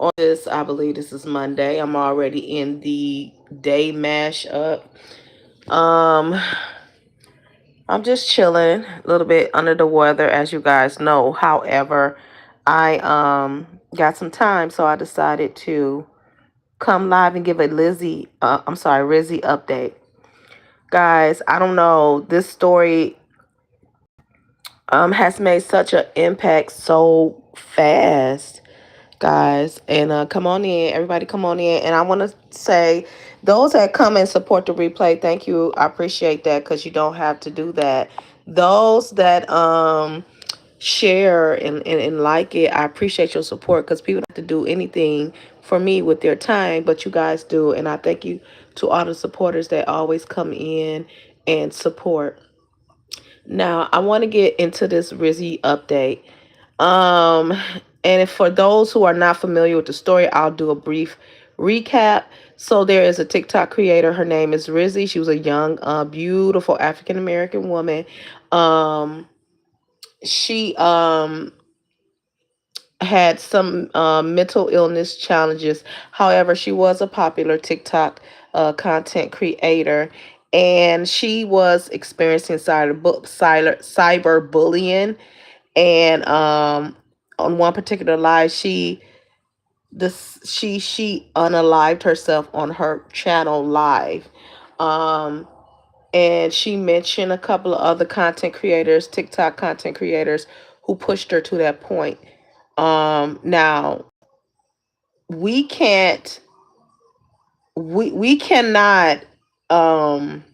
On this, I believe this is Monday. I'm already in the day mash up. Um, I'm just chilling, a little bit under the weather, as you guys know. However, I got some time, so I decided to come live and give a Rizzi update. Guys, I don't know. This story has made such an impact so fast, guys. And come on in, everybody, come on in. And I want to say, those that come and support the replay, thank you. I appreciate that because you don't have to do that. Those that share and like it, I appreciate your support because people don't have to do anything for me with their time, but you guys do. And I thank you to all the supporters that always come in and support. Now, I want to get into this Rizzy update. Um, and for those who are not familiar with the story, I'll do a brief recap. So there is a TikTok creator. Her name is Rizzi. She was a young, beautiful African American woman. She had some mental illness challenges. However, she was a popular TikTok content creator, and she was experiencing cyber bullying. And on one particular live, she unalived herself on her channel live. Um, and she mentioned a couple of other content creators, TikTok content creators, who pushed her to that point. Now we can't we cannot um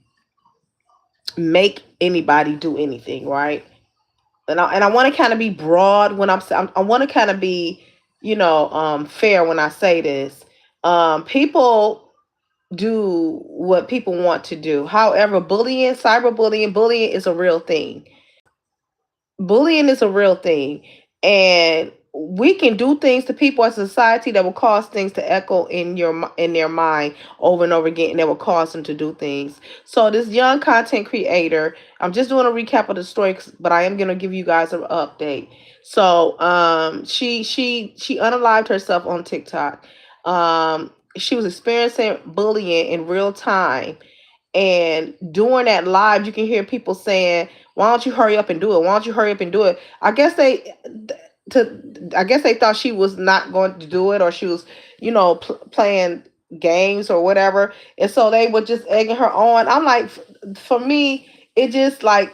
make anybody do anything, right? And I want to kind of be broad when I want to kind of be, fair when I say this. People do what people want to do. However, bullying is a real thing. Bullying is a real thing, and we can do things to people as a society that will cause things to echo in their mind over and over again, and that will cause them to do things. So this young content creator, I'm just doing a recap of the story, but I am going to give you guys an update. So she unalived herself on TikTok. She was experiencing bullying in real time, and during that live, you can hear people saying, "Why don't you hurry up and do it? Why don't you hurry up and do it?" I guess I guess they thought she was not going to do it, or she was, playing games or whatever, and so they were just egging her on. I'm like, for me, it just like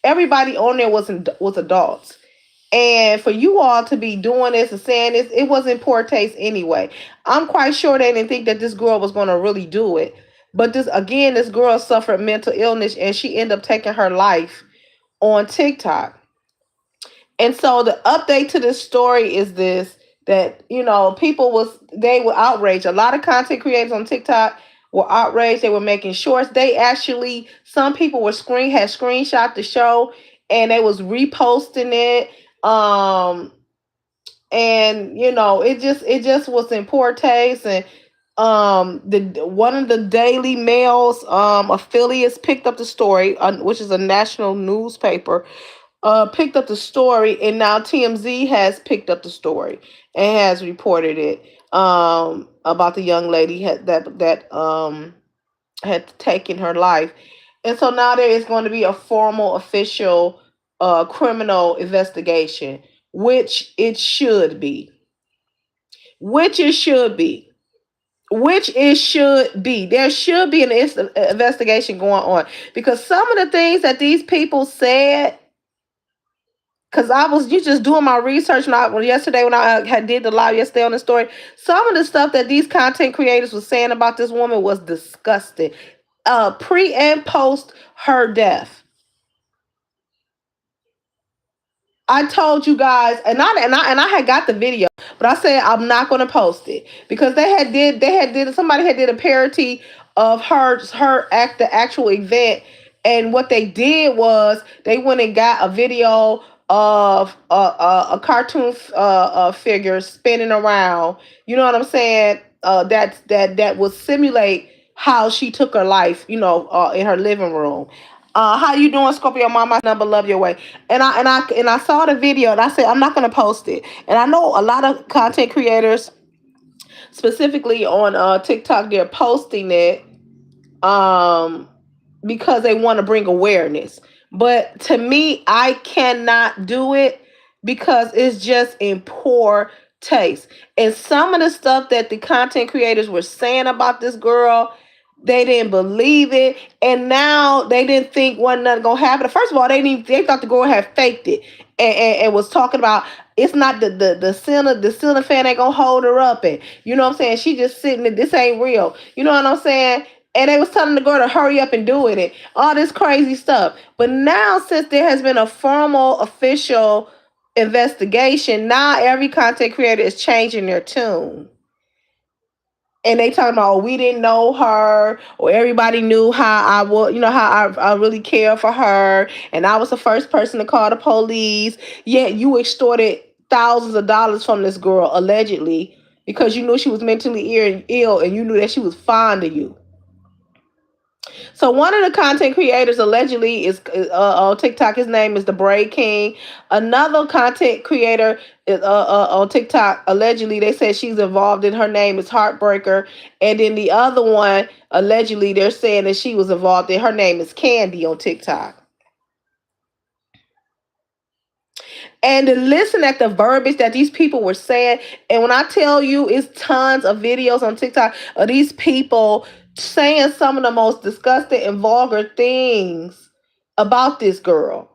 everybody on there was adults. And for you all to be doing this and saying this, it was in poor taste anyway. I'm quite sure they didn't think that this girl was going to really do it. But this girl suffered mental illness, and she ended up taking her life on TikTok. And so the update to this story is this, that they were outraged. A lot of content creators on TikTok were outraged. They were making shorts. They actually, some people had screenshot the show, and they was reposting it. And it just was in poor taste. And the one of the Daily Mail's affiliates picked up the story, which is a national newspaper, picked up the story, and now TMZ has picked up the story and has reported it, about the young lady had taken her life. And so now there is going to be a formal, official criminal investigation, which it should be. Which it should be. Which it should be. There should be an investigation going on, because some of the things that these people said, because I was you just doing my research yesterday when I had did the live yesterday on the story. Some of the stuff that these content creators were saying about this woman was disgusting. Pre and post her death. I told you guys, and I had got the video, but I said I'm not going to post it because they had did somebody had did a parody of the actual event, and what they did was they went and got a video of a cartoon figure spinning around. You know what I'm saying? That would simulate how she took her life. In her living room. How you doing, Scorpio Mama? Number, love your way. And I saw the video, and I said I'm not gonna post it. And I know a lot of content creators, specifically on TikTok, they're posting it um because they want to bring awareness. But to me, I cannot do it because it's just in poor taste. And some of the stuff that the content creators were saying about this girl, they didn't believe it, and now they didn't think wasn't nothing gonna happen. First of all, they thought the girl had faked it, and was talking about it's not the ceiling fan ain't gonna hold her up, and you know what I'm saying, she just sitting there, this ain't real. You know what I'm saying? And they was telling the girl to hurry up and do it, and all this crazy stuff. But now, since there has been a formal, official investigation, now every content creator is changing their tune. And they talking about, oh, we didn't know her, or everybody knew how I would, how I really care for her, and I was the first person to call the police. Yet you extorted thousands of dollars from this girl, allegedly, because you knew she was mentally ill, and you knew that she was fond of you. So one of the content creators allegedly is on TikTok. His name is the Braid King. Another content creator is on TikTok. Allegedly, they said she's involved in. Her name is Heartbreaker. And then the other one, allegedly, they're saying that she was involved in. Her name is Candy on TikTok. And to listen at the verbiage that these people were saying, and when I tell you, it's tons of videos on TikTok of these people saying some of the most disgusting and vulgar things about this girl.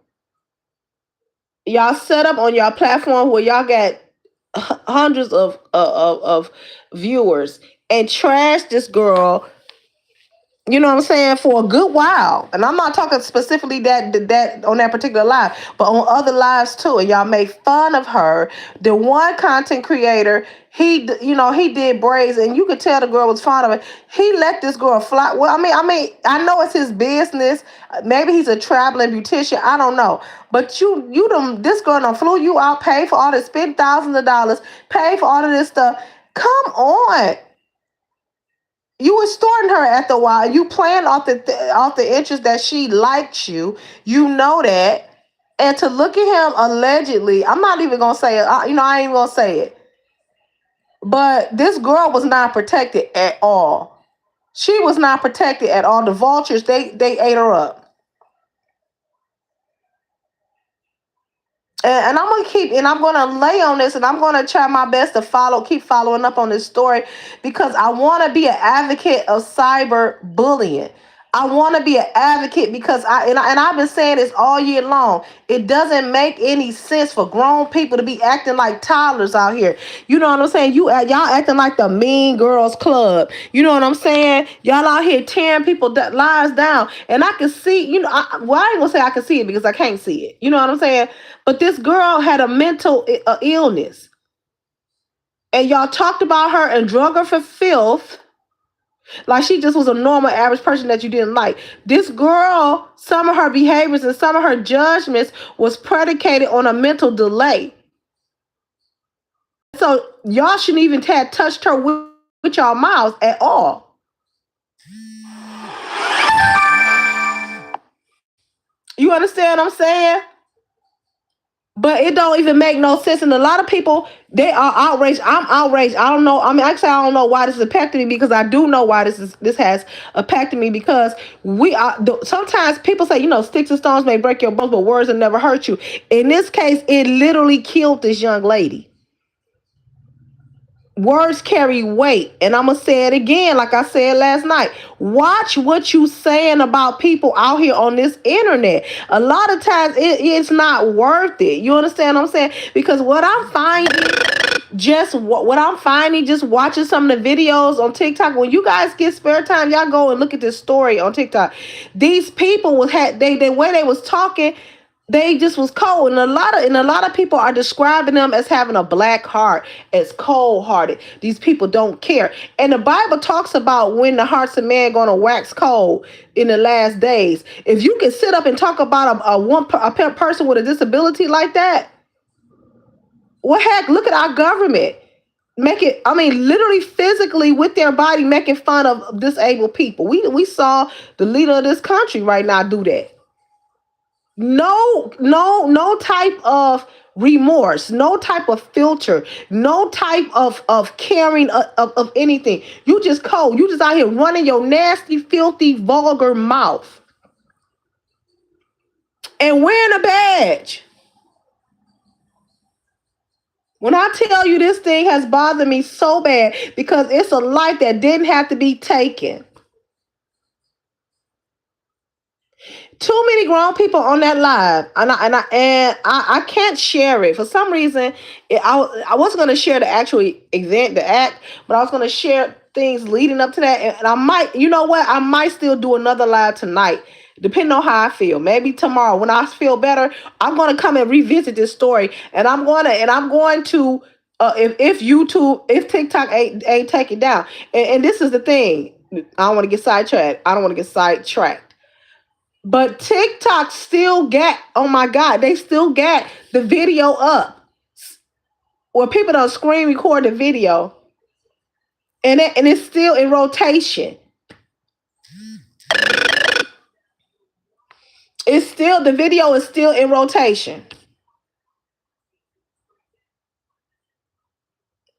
Y'all set up on y'all platform where y'all got hundreds of viewers and trash this girl, you know what I'm saying, for a good while. And I'm not talking specifically that on that particular live, but on other lives too. And y'all made fun of her. The one content creator, he did braids, and you could tell the girl was fond of it. He let this girl fly. Well, I know it's his business. Maybe he's a traveling beautician. I don't know. But this girl done flew you out, paid for all this, spent thousands of dollars, paid for all of this stuff. Come on. You extorting her after a while. You playing off the interest that she likes you. You know that. And to look at him allegedly, I'm not even gonna say it. I ain't even gonna say it. But this girl was not protected at all. She was not protected at all. The vultures, they ate her up. And I'm gonna lay on this, and I'm gonna try my best to keep following up on this story, because I want to be an advocate of cyber bullying. I want to be an advocate because I've been saying this all year long. It doesn't make any sense for grown people to be acting like toddlers out here. You know what I'm saying? Y'all acting like the Mean Girls Club. You know what I'm saying? Y'all out here tearing people lives down, and I can see. I ain't gonna say I can see it because I can't see it. You know what I'm saying? But this girl had a mental illness, and y'all talked about her and drug her for filth. Like she just was a normal, average person that you didn't like. This girl, some of her behaviors and some of her judgments was predicated on a mental delay. So y'all shouldn't even have touched her with y'all mouths at all. You understand what I'm saying? But it don't even make no sense. And a lot of people, they are outraged. I'm outraged. I don't know. Actually, I don't know why this is impacting me, because I do know why this has impacted me, because sometimes people say, sticks and stones may break your bones, but words will never hurt you. In this case, it literally killed this young lady. Words carry weight, and I'm gonna say it again, like I said last night. Watch what you saying about people out here on this internet. A lot of times it's not worth it. You understand what I'm saying? Because what I'm finding, just watching some of the videos on TikTok. When you guys get spare time, y'all go and look at this story on TikTok. These people the way they was talking, they just was cold, and a lot of people are describing them as having a black heart, as cold-hearted. These people don't care, and the Bible talks about when the hearts of man going to wax cold in the last days. If you can sit up and talk about a person with a disability like that, well, heck, look at our government. Literally physically with their body making fun of disabled people. We saw the leader of this country right now do that. No type of remorse, no type of filter, no type of caring of anything. You just cold. You just out here running your nasty, filthy, vulgar mouth and wearing a badge. When I tell you this thing has bothered me so bad because it's a life that didn't have to be taken. Too many grown people on that live, and I can't share it for some reason. I wasn't going to share the actual event, the act, but I was going to share things leading up to that, and I might, you know what, I might still do another live tonight, depending on how I feel. Maybe tomorrow when I feel better, I'm going to come and revisit this story, and I'm going to. If YouTube, if TikTok ain't take it down, and this is the thing, I don't want to get sidetracked. I don't want to get sidetracked. But TikTok still got, oh my God, they still got the video up where people don't screen record the video and it's still in rotation. It's still, the video is still in rotation.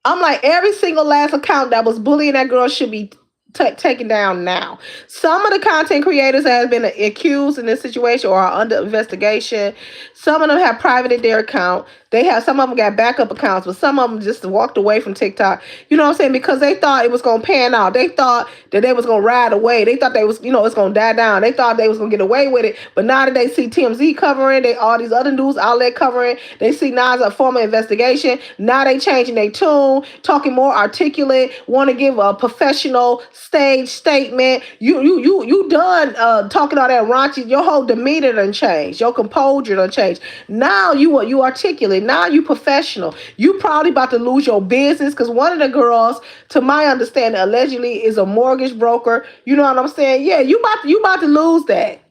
I'm like, every single last account that was bullying that girl should be taken down now. Some of the content creators that have been accused in this situation or are under investigation. Some of them have privated their account. They have, some of them got backup accounts, but some of them just walked away from TikTok. You know what I'm saying? Because they thought it was gonna pan out. They thought that they was gonna ride away. They thought they was, it's gonna die down. They thought they was gonna get away with it. But now that they see TMZ covering, they all these other news outlet covering, they see now as a formal investigation. Now they changing their tune, talking more articulate, want to give a professional stage statement. You done talking all that raunchy. Your whole demeanor done changed. Your composure done changed. Now you articulate. Now you professional. You probably about to lose your business because one of the girls, to my understanding, allegedly is a mortgage broker. You know what I'm saying? Yeah, you about to lose that.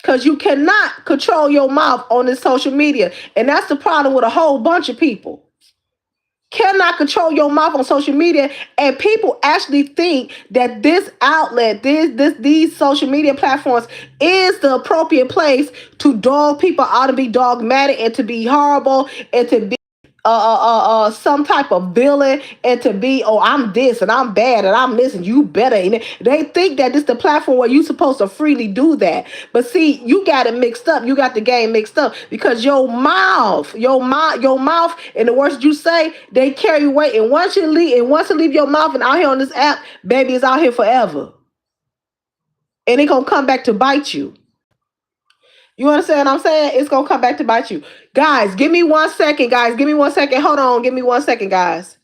Because you cannot control your mouth on this social media. And that's the problem with a whole bunch of people. Cannot control your mouth on social media, and people actually think that this outlet, these social media platforms is the appropriate place to dog people out, to be dogmatic and to be horrible and to be some type of villain and to be, oh, I'm this and I'm bad and I'm this and you better. And they think that this is the platform where you're supposed to freely do that. But see, you got it mixed up. You got the game mixed up because your mouth, and the words you say, they carry weight. And once you leave your mouth and out here on this app, baby, it's out here forever. And it gonna come back to bite you. You understand what I'm saying? It's gonna come back to bite you. Guys, give me 1 second, guys. Give me 1 second. Hold on, give me 1 second, guys.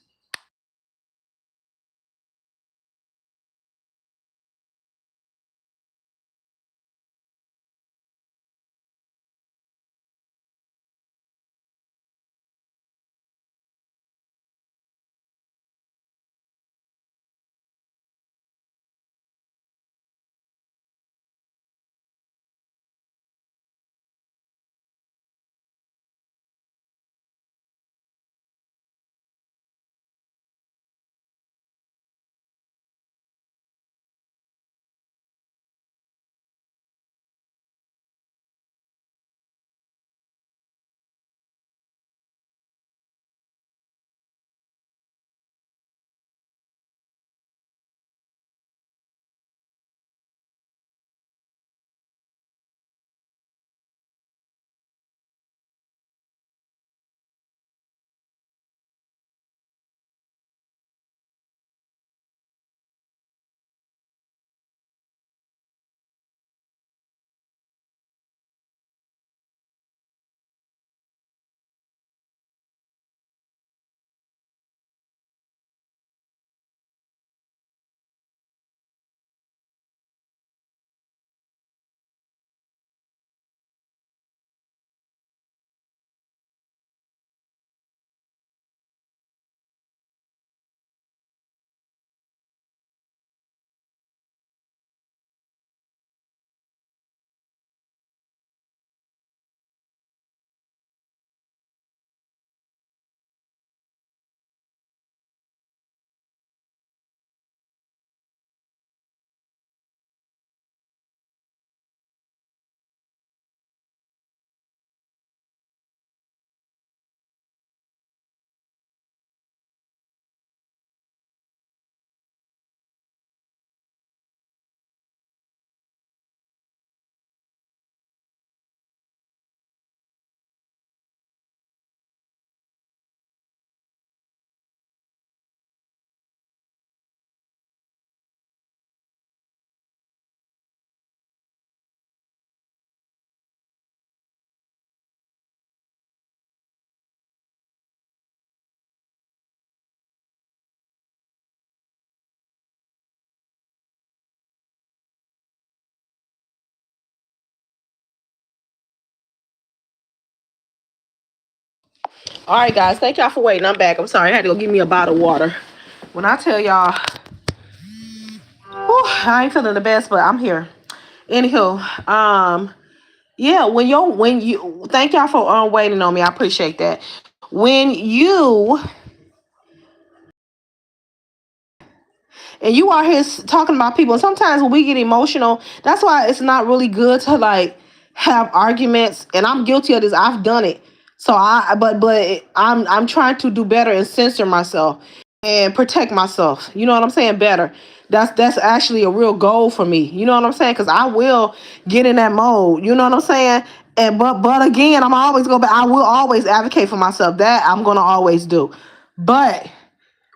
All right, guys. Thank y'all for waiting. I'm back. I'm sorry. I had to go get me a bottle of water. When I tell y'all, whew, I ain't feeling the best, but I'm here. Anywho, yeah. When you thank y'all for waiting on me. I appreciate that. When you and you are here talking about people, and sometimes when we get emotional, that's why it's not really good to like have arguments. And I'm guilty of this. I've done it. So I'm trying to do better and censor myself and protect myself. You know what I'm saying? Better. That's actually a real goal for me. You know what I'm saying? Because I will get in that mode. You know what I'm saying? And but again, I'm always go back. I will always advocate for myself. That I'm gonna always do. But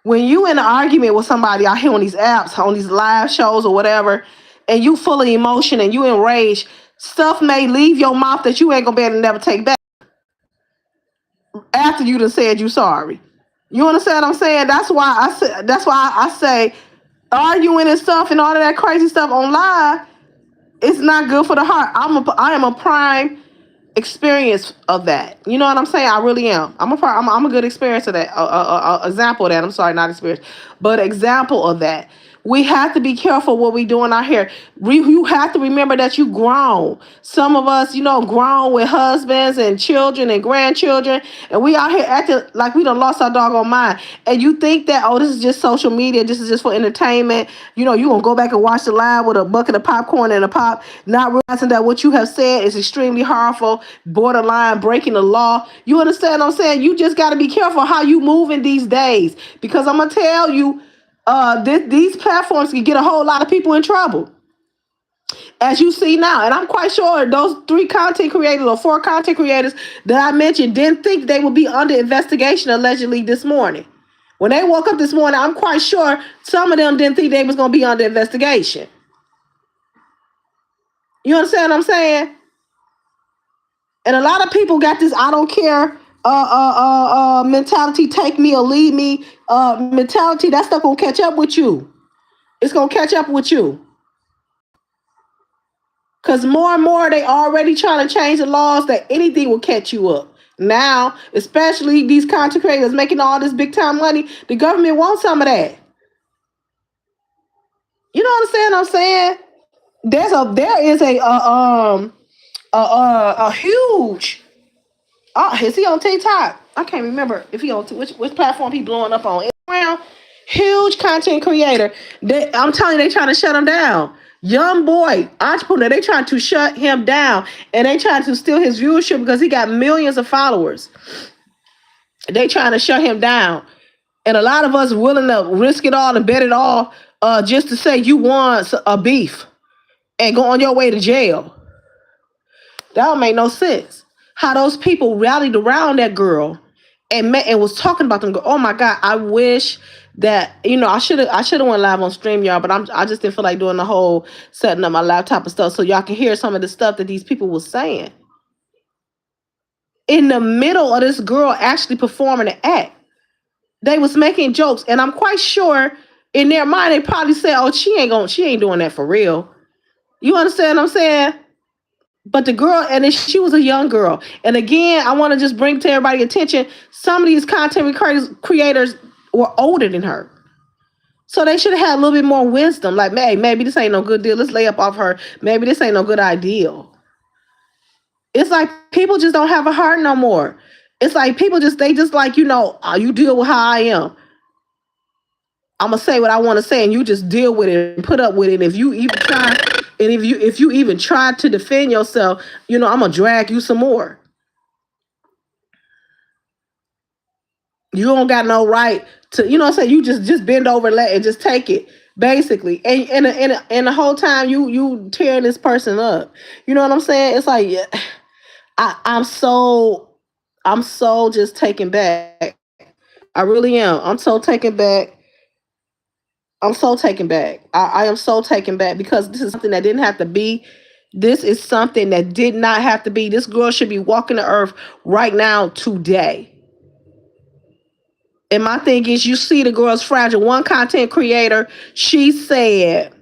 when you in an argument with somebody out here on these apps, on these live shows or whatever, and you full of emotion and you enraged, stuff may leave your mouth that you ain't gonna be able to never take back after you done said you sorry. You understand what I'm saying? That's why I say arguing and stuff and all of that crazy stuff on live, it's not good for the heart. I am a prime experience of that. You know what I'm saying? I really am. I'm a good experience of that. Example of that. I'm sorry, not experience, but example of that. We have to be careful what we doing out here. You have to remember that you grown. Some of us, grown with husbands and children and grandchildren, and we out here acting like we done lost our doggone mind. And you think that, oh, this is just social media, this is just for entertainment. You gonna go back and watch the live with a bucket of popcorn and a pop, not realizing that what you have said is extremely harmful, borderline breaking the law. You understand what I'm saying? You just got to be careful how you move in these days, because I'm gonna tell you, these platforms can get a whole lot of people in trouble, as you see now. And I'm quite sure those 3 content creators or 4 content creators that I mentioned didn't think they would be under investigation allegedly this morning. When they woke up this morning, I'm quite sure some of them didn't think they was going to be under investigation. You understand what I'm saying? And a lot of people got this I don't care mentality, take me or leave me mentality. That stuff gonna catch up with you. It's gonna catch up with you. Because more and more they already trying to change the laws that anything will catch you up. Now, especially these content creators making all this big time money, the government wants some of that. You know what I'm saying? There is a huge. Oh, is he on TikTok? I can't remember if he on which platform he blowing up on. Instagram. Huge content creator. I'm telling you, they trying to shut him down. Young boy, entrepreneur, they trying to shut him down, and they trying to steal his viewership because he got millions of followers. They trying to shut him down, and a lot of us willing to risk it all and bet it all, just to say you want a beef and go on your way to jail. That don't make no sense. How those people rallied around that girl and was talking about them. Go, oh my God, I wish that I should have went live on StreamYard, but I just didn't feel like doing the whole setting up my laptop and stuff so y'all can hear some of the stuff that these people was saying. In the middle of this girl actually performing an act, they was making jokes, and I'm quite sure in their mind they probably said, "Oh, she ain't doing that for real." You understand what I'm saying? But the girl, and she was a young girl. And again, I want to just bring to everybody's attention, some of these content creators were older than her. So they should have had a little bit more wisdom. Like, hey, maybe this ain't no good deal. Let's lay up off her. Maybe this ain't no good idea. It's like people just don't have a heart no more. It's like people they just like, you deal with how I am. I'm gonna say what I want to say, and you just deal with it and put up with it. And if you even try, and if you even try to defend yourself, I'm gonna drag you some more. You don't got no right to, what I'm saying. You just bend over and just take it, basically. And the whole time you tearing this person up. You know what I'm saying? It's like, yeah, I'm so just taken back. I really am. I'm so taken back. I'm so taken back. I am so taken back because this is something that didn't have to be. This is something that did not have to be. This girl should be walking the earth right now, today. And my thing is, you see the girl's fragile. One content creator, she said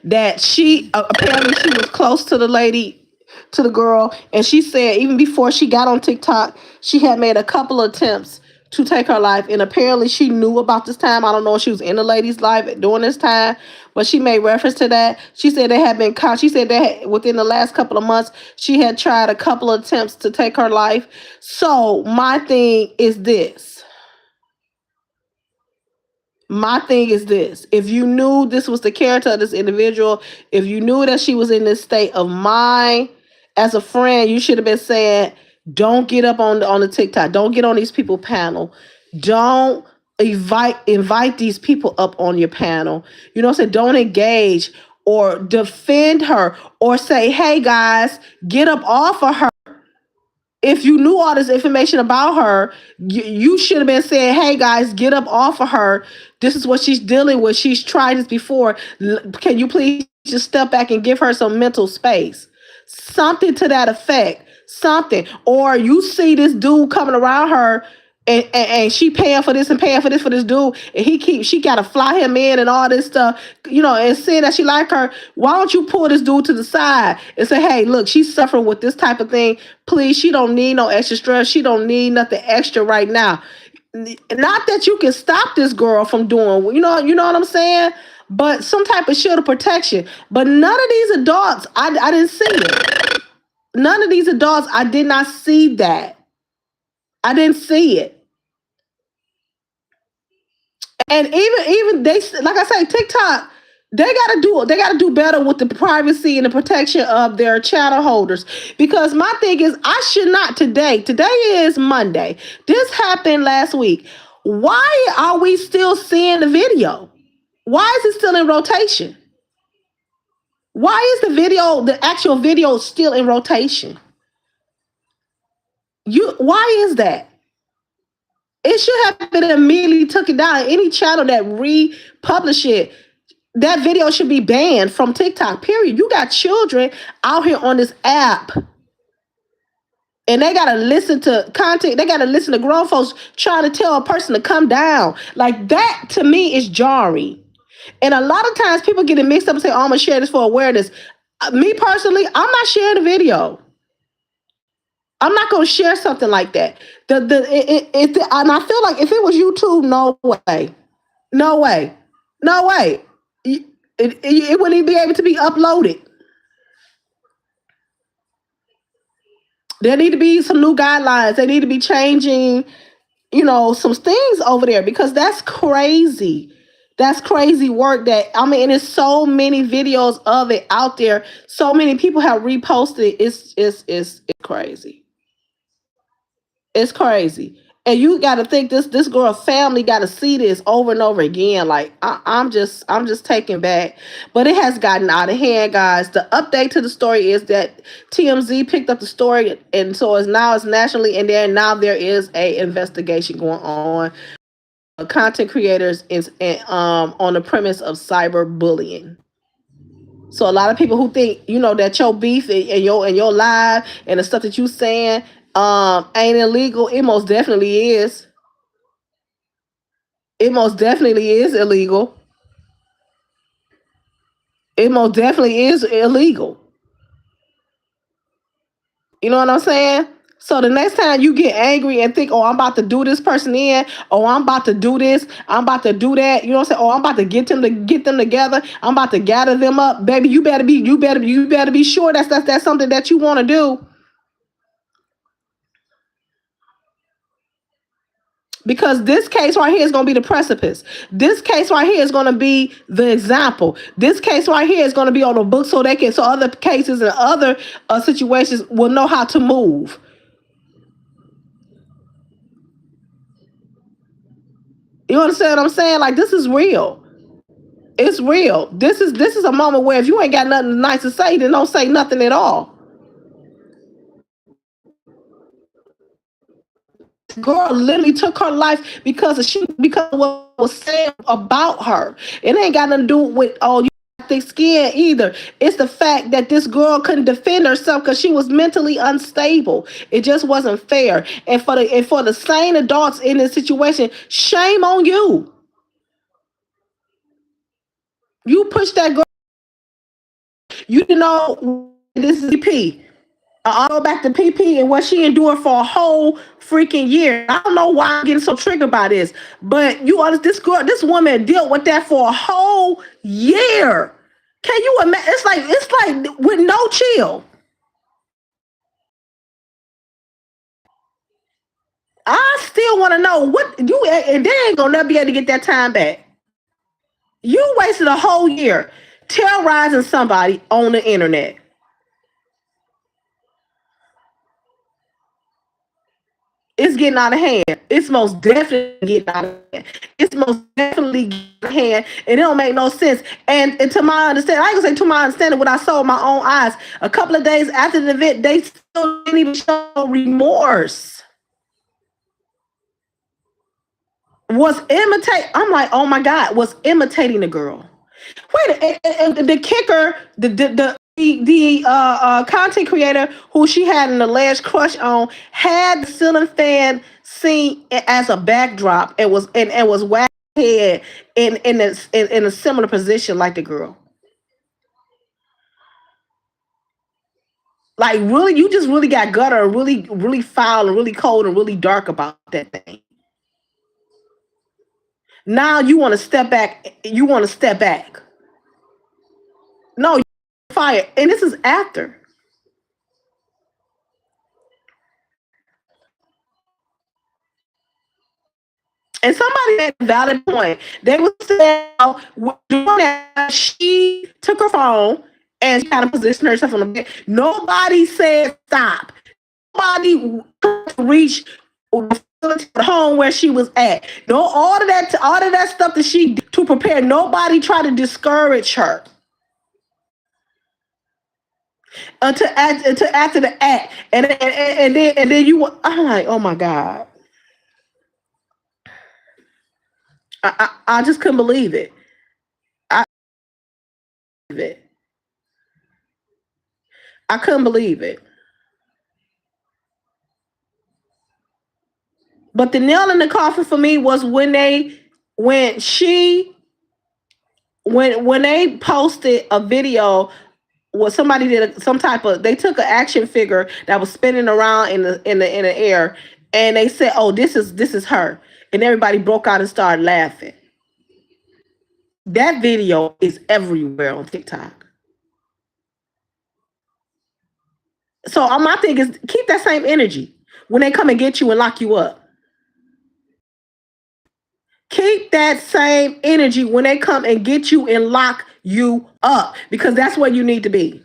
that she apparently she was close to the lady. to the girl, and she said even before she got on TikTok, she had made a couple of attempts to take her life, and apparently she knew about this time. I don't know if she was in the lady's life during this time, but she made reference to that. She said they had been caught. She said that within the last couple of months she had tried a couple of attempts to take her life. So my thing is this. My thing is this. If you knew this was the character of this individual, if you knew that she was in this state of mind, as a friend, you should have been saying, don't get up on the TikTok. Don't get on these people panel. Don't invite these people up on your panel. You know what I'm saying? Don't engage or defend her or say, hey guys, get up off of her. If you knew all this information about her, you should have been saying, hey guys, get up off of her. This is what she's dealing with. She's tried this before. Can you please just step back and give her some mental space? Something to that effect. Something. Or you see this dude coming around her, and she paying for this and paying for this for this dude, and she gotta fly him in and all this stuff, and saying that she like her. Why don't you pull this dude to the side and say, hey, look, she's suffering with this type of thing. Please, she don't need no extra stress. She don't need nothing extra right now. Not that you can stop this girl from doing, you know what I'm saying? But some type of shield of protection. But none of these adults, I didn't see it. None of these adults, I did not see that. I didn't see it. And even they, like I say, TikTok, they gotta do better with the privacy and the protection of their channel holders. Because my thing is, I should not today is Monday. This happened last week. Why are we still seeing the video? Why is it still in rotation? Why is the actual video still in rotation? Why is that? It should have been immediately taken down. Any channel that republish it, that video should be banned from TikTok, period. You got children out here on this app, and they gotta listen to content. They gotta listen to grown folks trying to tell a person to come down. Like, that to me is jarring. And a lot of times people get it mixed up and say, oh, I'm gonna share this for awareness. Me personally, I'm not sharing the video. I'm not gonna share something like that. And I feel like if it was YouTube, no way. No way. No way. It wouldn't even be able to be uploaded. There need to be some new guidelines. They need to be changing, some things over there, because that's crazy. That's crazy work and there's so many videos of it out there. So many people have reposted it. It's crazy. It's crazy. And you got to think this girl family got to see this over and over again. Like, I'm just taken back. But it has gotten out of hand, guys. The update to the story is that TMZ picked up the story, and so it's nationally, and now there is a investigation going on. Content creators is on the premise of cyberbullying. So a lot of people who think, that your beef and your live and the stuff that you saying ain't illegal, it most definitely is. It most definitely is illegal. It most definitely is illegal. You know what I'm saying? So the next time you get angry and think, oh, I'm about to do this person in, oh, I'm about to do this, I'm about to do that, you know what I'm saying? Oh, I'm about to get them together, I'm about to gather them up, baby. You better be sure that's something that you want to do. Because this case right here is going to be the precipice. This case right here is going to be the example. This case right here is going to be on the book so other cases and other situations will know how to move. You understand what I'm saying? Like, this is real. It's real. This is a moment where if you ain't got nothing nice to say, then don't say nothing at all. Girl literally took her life because of what was said about her. It ain't got nothing to do with, oh, you got thick skin either. It's the fact that this girl couldn't defend herself because she was mentally unstable. It just wasn't fair. And for the sane adults in this situation, shame on you. You pushed that girl. You know this is EP. I'll go back to PP and what she endured for a whole freaking year. I don't know why I'm getting so triggered by this, but this girl, this woman dealt with that for a whole year. Can you imagine? It's like with no chill. I still want to know what you and they ain't gonna never be able to get that time back. You wasted a whole year terrorizing somebody on the internet. It's getting out of hand. It's most definitely getting out of hand. It's most definitely getting out of hand, and it don't make no sense. And to my understanding, I can say to my understanding, what I saw with my own eyes, a couple of days after the event, they still didn't even show remorse. Was imitate. I'm like, oh my God, was imitating the girl. Wait, and the kicker, the content creator who she had an alleged crush on had the ceiling fan scene as a backdrop and was wagging head in a similar position like the girl. Like really, you just really got gutter, and really foul, and really cold, and really dark about that thing. Now you want to step back. You want to step back. No, you fire, and this is after. And somebody made a valid point. They were saying that she took her phone and she kind of positioned herself on the bed. Nobody said stop. Nobody reached the home where she was at. No, all of that stuff that she did to prepare. Nobody tried to discourage her until after the act, and then you. I'm like, oh my God, I just couldn't believe it. I it. I couldn't believe it. But the nail in the coffin for me was when she when they posted a video where somebody did some type of, they took an action figure that was spinning around in the air, and they said, "Oh, this is her," and everybody broke out and started laughing. That video is everywhere on TikTok. So my thing is, keep that same energy when they come and get you and lock you up. Keep that same energy when they come and get you and lock you up, because that's where you need to be.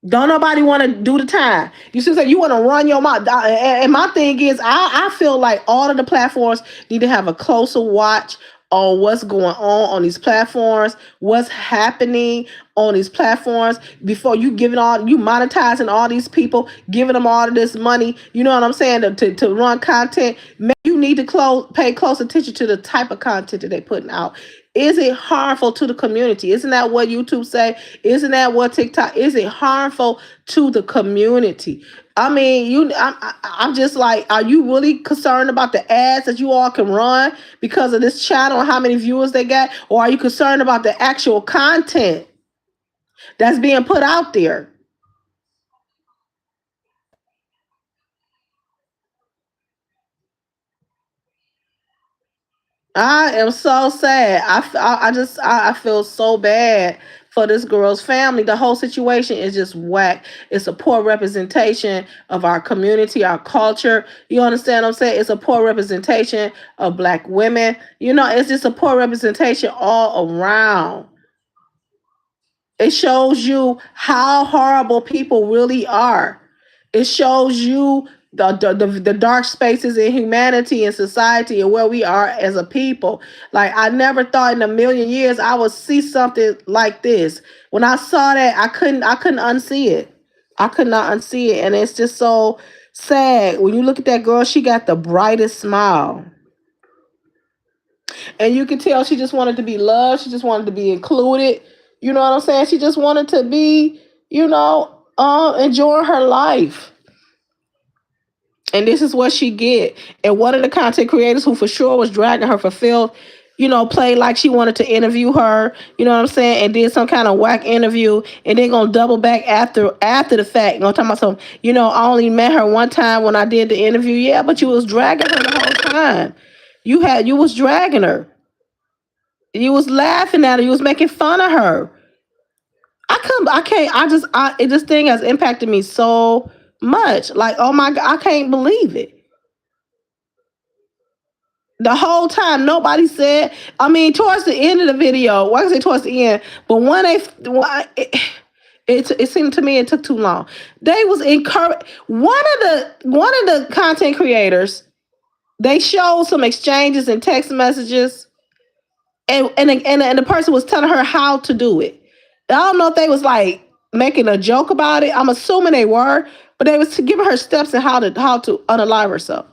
Don't nobody want to do the time. You see, you want to run your mouth. And my thing is, I feel like all of the platforms need to have a closer watch on what's going on these platforms, what's happening on these platforms before you monetizing all these people, giving them all of this money. You know what I'm saying? To run content, maybe you need to pay close attention to the type of content that they're putting out. Is it harmful to the community? Isn't that what YouTube say? Isn't that what TikTok? Is it harmful to the community? I mean, I'm just like, are you really concerned about the ads that you all can run because of this channel and how many viewers they got? Or are you concerned about the actual content that's being put out there? I am so sad. I feel so bad for this girl's family. The whole situation is just whack. It's a poor representation of our community, our culture. You understand what I'm saying? It's a poor representation of Black women. It's just a poor representation all around. It shows you how horrible people really are. It shows you the dark spaces in humanity and society and where we are as a people. Like, I never thought in a million years I would see something like this. When I saw that, I couldn't unsee it. I could not unsee it. And it's just so sad. When you look at that girl, she got the brightest smile. And you could tell she just wanted to be loved. She just wanted to be included. You know what I'm saying? She just wanted to be, enjoying her life. And this is what she get. And one of the content creators who for sure was dragging her for filth, played like she wanted to interview her, you know what I'm saying, and did some kind of whack interview, and then gonna double back after the fact, gonna talk about some, I only met her one time when I did the interview. Yeah, but you was dragging her the whole time. You was dragging her. You was laughing at her. You was making fun of her. I can't. This thing has impacted me so much. Like, oh my God, I can't believe it. The whole time, nobody said. I mean, towards the end of the video, well, I can say towards the end, but when it seemed to me it took too long. They was encouraged. One of the content creators, they showed some exchanges and text messages, and the person was telling her how to do it. I don't know if they was like making a joke about it. I'm assuming they were, but they was giving her steps on how to unalive herself.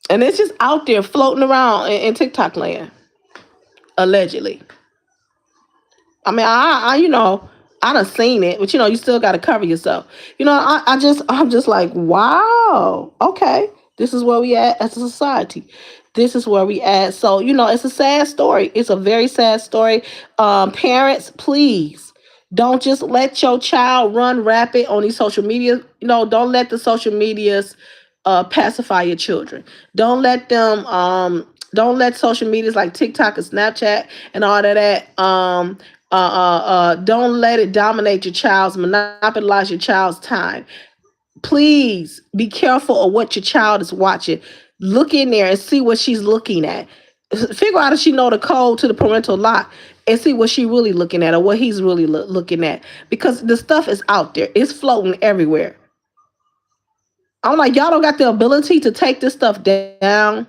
And it's just out there floating around in TikTok land, allegedly. I mean, I done seen it, but you still got to cover yourself. I'm just like, wow, okay, this is where we at as a society. This is where we at. So, it's a sad story. It's a very sad story. Parents, please don't just let your child run rapid on these social media. Don't let the social medias pacify your children. Don't let them. Don't let social medias like TikTok and Snapchat and all of that. Don't let it dominate your child's, monopolize your child's time. Please be careful of what your child is watching. Look in there and see what she's looking at. Figure out if she know the code to the parental lock, and see what she really looking at or what he's really looking at. Because the stuff is out there. It's floating everywhere. I'm like, y'all don't got the ability to take this stuff down.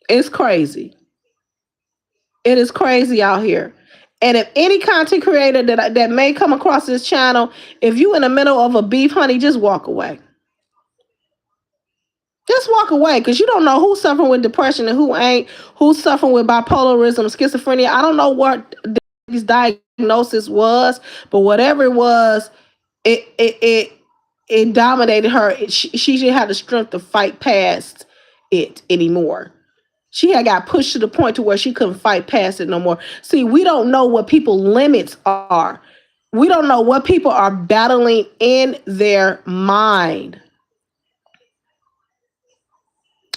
It's crazy. It is crazy out here. And if any content creator that may come across this channel, if you in the middle of a beef, honey, just walk away. Just walk away, because you don't know who's suffering with depression and who ain't, who's suffering with bipolarism, schizophrenia. I don't know what this diagnosis was, but whatever it was, it dominated her. She didn't have the strength to fight past it anymore. She had got pushed to the point to where she couldn't fight past it no more. See, we don't know what people's limits are. We don't know what people are battling in their mind.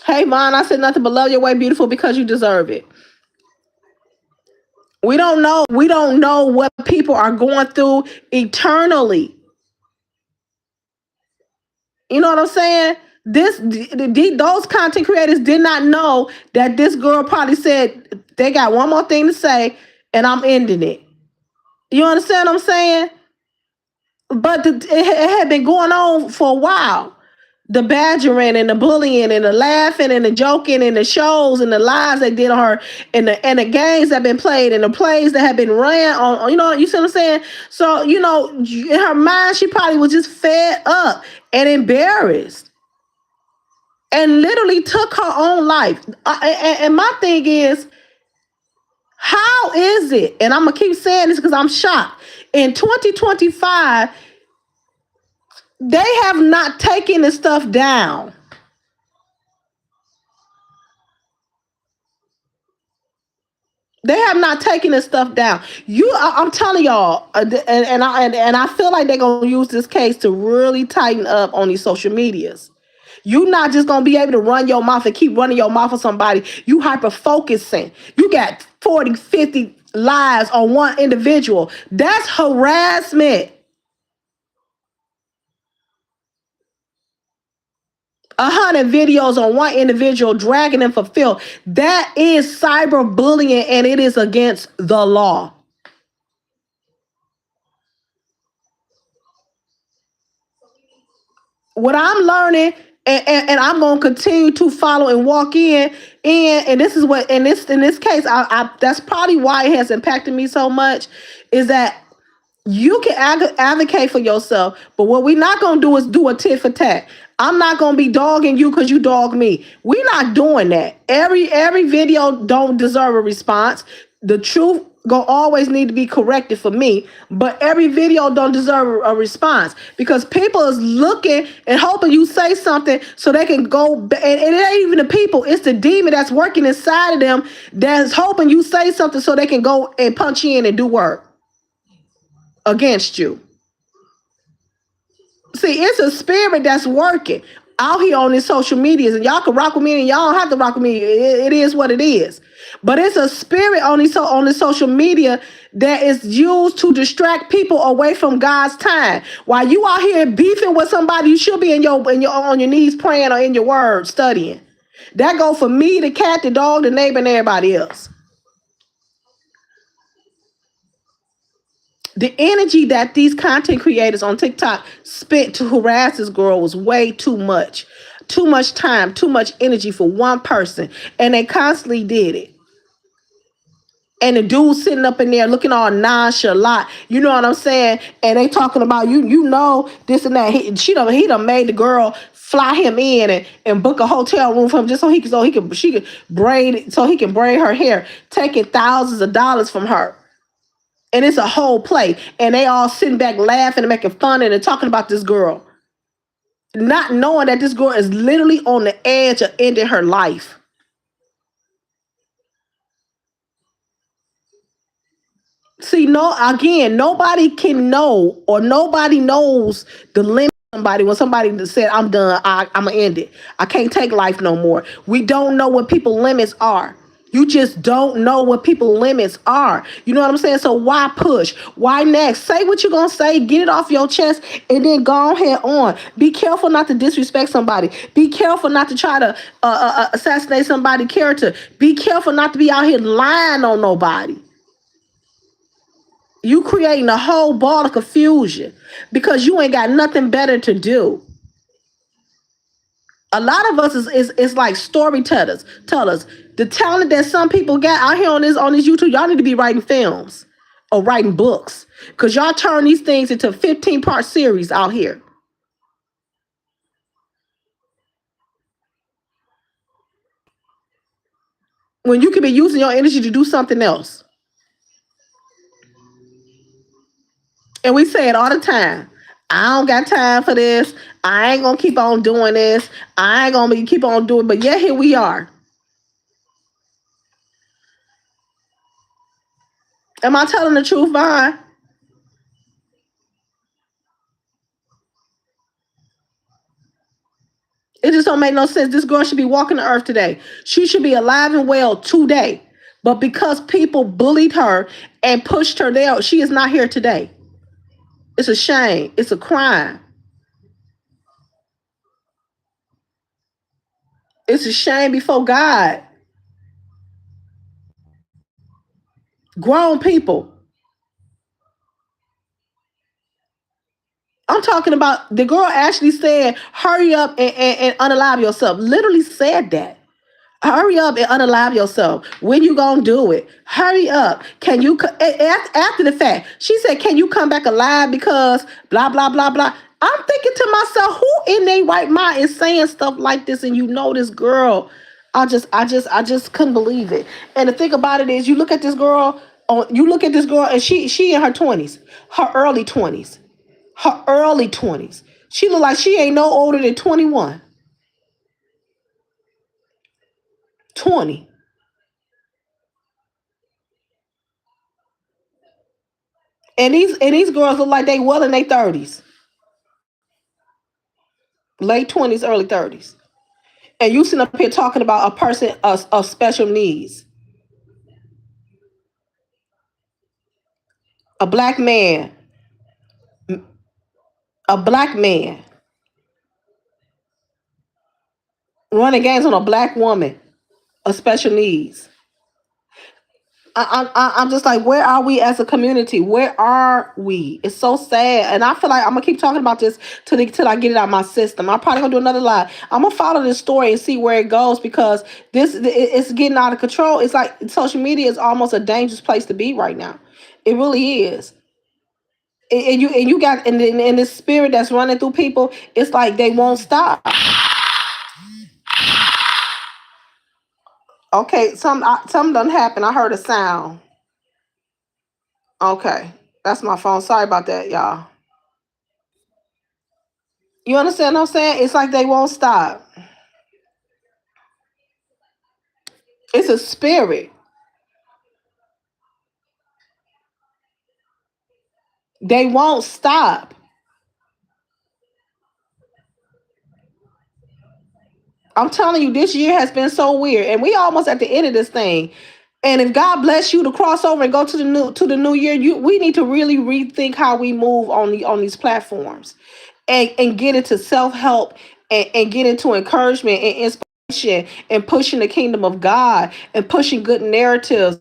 Hey, Mon, I said nothing but love your way, beautiful, because you deserve it. We don't know. We don't know what people are going through eternally. You know what I'm saying? Those content creators did not know that this girl probably said they got one more thing to say and I'm ending it. You understand what I'm saying? But it had been going on for a while. The badgering and the bullying and the laughing and the joking and the shows and the lies they did on her and the games that have been played and the plays that have been ran on, you see what I'm saying? So, in her mind, she probably was just fed up and embarrassed and literally took her own life. And my thing is, how is it? And I'm going to keep saying this because I'm shocked. In 2025, they have not taken the stuff down. They have not taken this stuff down. I'm telling y'all, and I feel like they're gonna use this case to really tighten up on these social medias. You're not just gonna be able to run your mouth and keep running your mouth on somebody. You hyper focusing. You got 40, 50 lives on one individual. That's harassment. 100 videos on one individual, dragging them for filth. That is cyberbullying, and it is against the law. What I'm learning, and I'm gonna continue to follow and walk and this is what in this case, I that's probably why it has impacted me so much, is that you can advocate for yourself, but what we're not gonna do is do a tit for tat. I'm not gonna be dogging you because you dog me. We're not doing that. Every video don't deserve a response. The truth gonna always need to be corrected for me, but every video don't deserve a response because people is looking and hoping you say something so they can go and it ain't even the people, it's the demon that's working inside of them that's hoping you say something so they can go and punch you in and do work against you. See, it's a spirit that's working out here on these social medias, and y'all can rock with me, and y'all don't have to rock with me. It is what it is. But it's a spirit on these on the social media that is used to distract people away from God's time. While you out here beefing with somebody, you should be in your on your knees praying or in your word studying. That go for me, the cat, the dog, the neighbor, and everybody else. The energy that these content creators on TikTok spent to harass this girl was way too much. Too much time, too much energy for one person. And they constantly did it. And the dude sitting up in there looking all nonchalant, you know what I'm saying? And they talking about you know this and that. He done made the girl fly him in and book a hotel room for him just so he could braid her hair, taking thousands of dollars from her. And it's a whole play. And they all sitting back laughing and making fun and talking about this girl. Not knowing that this girl is literally on the edge of ending her life. See, nobody can know or nobody knows the limit of somebody when somebody said, I'm done, I'm going to end it. I can't take life no more. We don't know what people's limits are. You just don't know what people's limits are. You know what I'm saying? So why push? Why next? Say what you're going to say. Get it off your chest and then go ahead on. Be careful not to disrespect somebody. Be careful not to try to assassinate somebody's character. Be careful not to be out here lying on nobody. You creating a whole ball of confusion because you ain't got nothing better to do. A lot of us is like storytellers. Tellers. The talent that some people got out here on this YouTube, y'all need to be writing films or writing books because y'all turn these things into 15-part series out here. When you could be using your energy to do something else. And we say it all the time. I don't got time for this. I ain't gonna keep on doing this. I ain't gonna keep on doing. But yeah, here we are. Am I telling the truth, Vaughn? It just don't make no sense. This girl should be walking the earth today. She should be alive and well today. But because people bullied her and pushed her there, she is not here today. It's a shame. It's a crime. It's a shame before God. Grown people. I'm talking about the girl actually said, hurry up and unalive yourself. Literally said that. Hurry up and unalive yourself. When you gonna do it? Hurry up. Can you after the fact? She said, "Can you come back alive because blah blah blah blah." I'm thinking to myself, who in their right mind is saying stuff like this? And you know this girl. I just couldn't believe it. And the thing about it is, you look at this girl. You look at this girl, and she in her 20s, her early 20s, her early 20s. She look like she ain't no older than 21, 20. And these girls look like they well in their 30s, late 20s, early 30s. And you sitting up here talking about a person of special needs, a black man, a black man running games on a black woman of special needs. I'm just like, where are we as a community? Where are we? It's so sad, and I feel like I'm gonna keep talking about this till I get it out of my system. I'm probably gonna do another live. I'm gonna follow this story and see where it goes because it's getting out of control. It's like social media is almost a dangerous place to be right now. It really is. And you got and this spirit that's running through people. It's like they won't stop. Okay, something done happened. I heard a sound. Okay. That's my phone. Sorry about that, y'all. You understand what I'm saying? It's like they won't stop. It's a spirit. They won't stop. I'm telling you, this year has been so weird, and we almost at the end of this thing. And if God bless you to cross over and go to the new year, we need to really rethink how we move on these platforms, and get into self help, and get into encouragement and inspiration and pushing the kingdom of God and pushing good narratives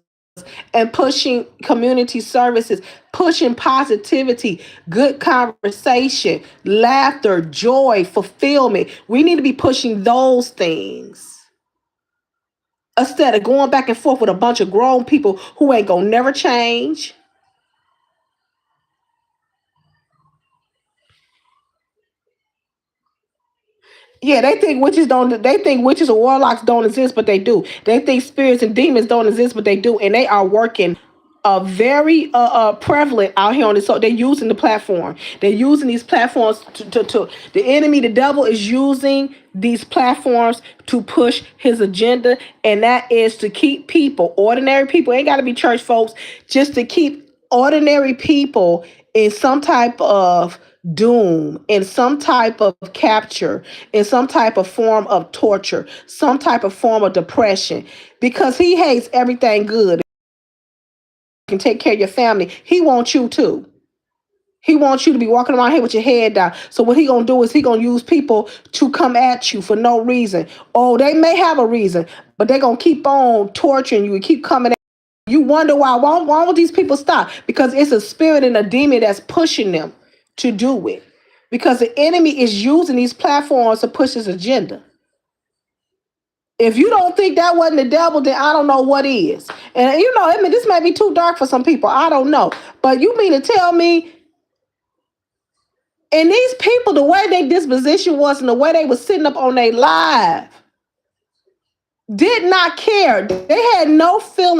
and pushing community services, pushing positivity, good conversation, laughter, joy, fulfillment. We need to be pushing those things instead of going back and forth with a bunch of grown people who ain't gonna never change. Yeah, they think witches don't. They think witches or warlocks don't exist, but they do. They think spirits and demons don't exist, but they do, and they are working. Very prevalent out here on this. So they're using the platform. They're using these platforms to the enemy. The devil is using these platforms to push his agenda, and that is to keep people, ordinary people, ain't got to be church folks, just to keep ordinary people in some type of doom, in some type of capture, in some type of form of torture, some type of form of depression, because he hates everything good. Can take care of your family. He wants you to. He wants you to be walking around here with your head down. So what he gonna do is he gonna use people to come at you for no reason. Oh, they may have a reason, but they're gonna keep on torturing you and keep coming at you. You wonder why. Why won't these people stop? Because it's a spirit and a demon that's pushing them to do it. Because the enemy is using these platforms to push his agenda. If you don't think that wasn't the devil, then I don't know what is. And you know, I mean, this might be too dark for some people. I don't know. But you mean to tell me, and these people, the way their disposition was and the way they was sitting up on their live, did not care. They had no feeling.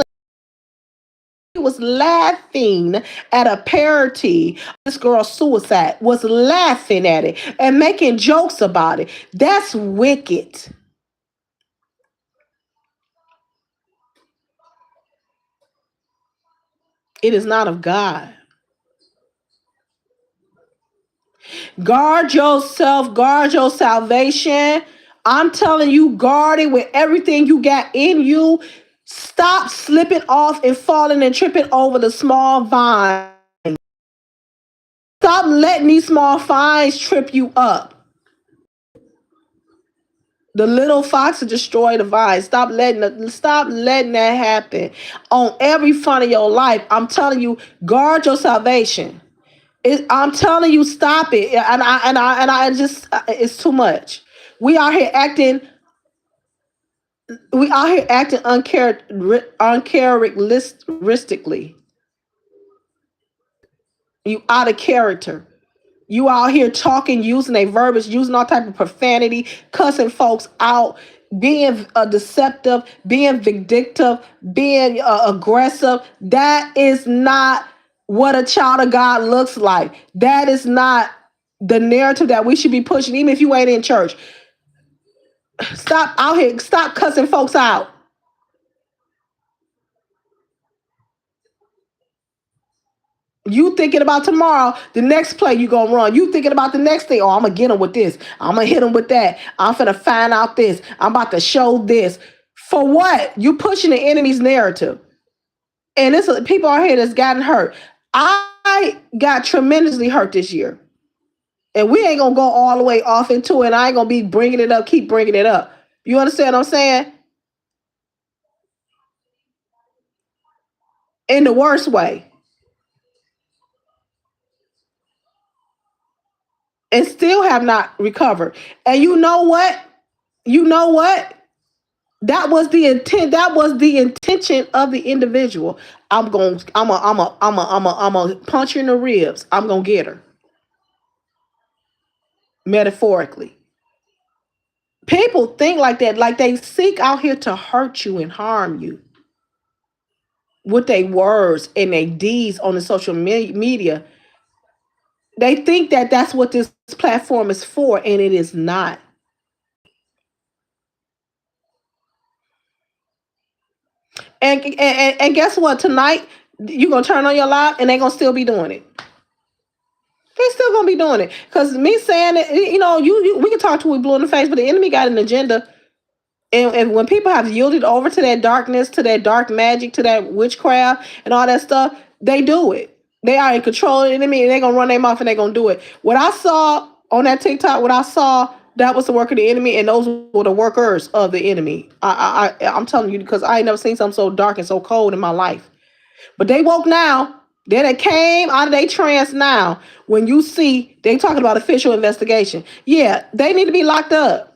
He was laughing at a parody. This girl's suicide, was laughing at it and making jokes about it. That's wicked. It is not of God. Guard yourself, guard your salvation. I'm telling you, guard it with everything you got in you. Stop slipping off and falling and tripping over the small vine. Stop letting these small vines trip you up. The little fox will destroy the vine. Stop letting that happen on every front of your life. I'm telling you, guard your salvation. I'm telling you, stop it. And I just, it's too much. We are here acting. We out here acting uncharacteristically. You out of character. You out here talking, using a verbiage, using all type of profanity, cussing folks out, being deceptive, being vindictive, being aggressive. That is not what a child of God looks like. That is not the narrative that we should be pushing, even if you ain't in church. Stop out here. Stop cussing folks out. You thinking about tomorrow, the next play you gonna run. You thinking about the next thing. Oh, I'm gonna get him with this. I'm gonna hit him with that. I'm gonna find out this. I'm about to show this. For what? You pushing the enemy's narrative. And it's people out here that's gotten hurt. I got tremendously hurt this year. And we ain't gonna go all the way off into it. I ain't gonna be bringing it up, keep bringing it up. You understand what I'm saying? In the worst way. And still have not recovered. And you know what? You know what? That was the intent. That was the intention of the individual. I'm gonna punch her in the ribs. I'm gonna get her, metaphorically. People think like that, like they seek out here to hurt you and harm you. with their words and their deeds on the social media. They think that that's what this platform is for, and it is not. And guess what? Tonight you're gonna turn on your live, and they're gonna still be doing it. They're still gonna be doing it. Cause me saying it, you we can talk to we blue in the face, but the enemy got an agenda. And when people have yielded over to that darkness, to that dark magic, to that witchcraft and all that stuff, they do it. They are in control of the enemy, and they're gonna run their mouth and they're gonna do it. What I saw on that TikTok, what I saw, that was the work of the enemy, and those were the workers of the enemy. I'm telling you, because I ain't never seen something so dark and so cold in my life. But they woke now. Then they came out of their trance now. When you see they talking about official investigation, yeah, they need to be locked up.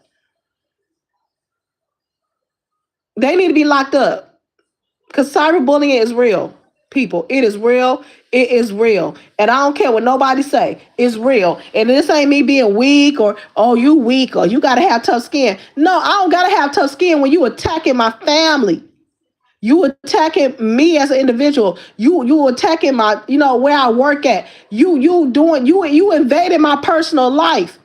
They need to be locked up. Because cyberbullying is real, people. It is real. It is real. And I don't care what nobody say. It's real. And this ain't me being weak or, oh, you weak or you got to have tough skin. No, I don't got to have tough skin when you attacking my family. You attacking me as an individual. You attacking my, where I work at. You invading my personal life.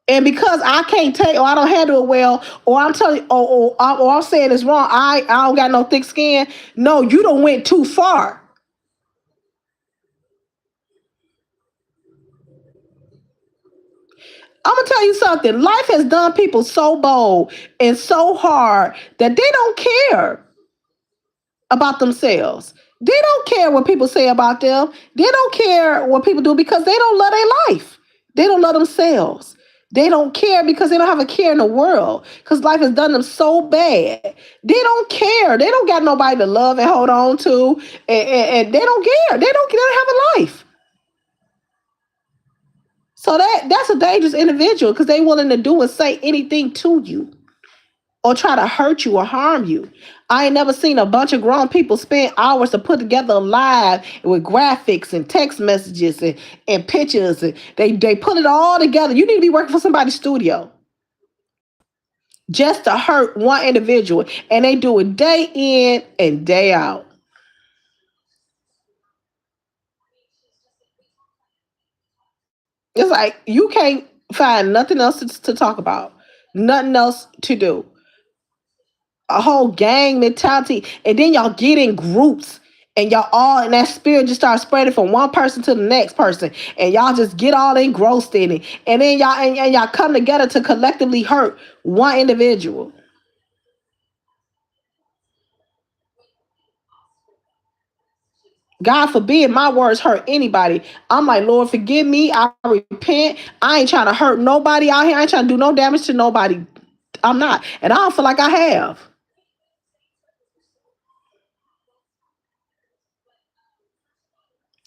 And because I can't take, or I don't handle it well, or I'm telling, or I'm saying it's wrong, I don't got no thick skin. No, you don't went too far. I'm gonna tell you something. Life has done people so bold and so hard that they don't care about themselves. They don't care what people say about them. They don't care what people do because they don't love their life. They don't love themselves. They don't care because they don't have a care in the world because life has done them so bad. They don't care. They don't got nobody to love and hold on to, and they don't care. They don't have a life. So that's a dangerous individual because they willing to do and say anything to you or try to hurt you or harm you. I ain't never seen a bunch of grown people spend hours to put together a live with graphics and text messages and pictures. And they put it all together. You need to be working for somebody's studio just to hurt one individual. And they do it day in and day out. It's like you can't find nothing else to talk about, nothing else to do. A whole gang mentality, and then y'all get in groups and y'all all and that spirit just starts spreading from one person to the next person, and y'all just get all engrossed in it, and then y'all come together to collectively hurt one individual. God forbid my words hurt anybody. I'm like, Lord, forgive me. I repent. I ain't trying to hurt nobody out here. I ain't trying to do no damage to nobody. I'm not, and I don't feel like I have.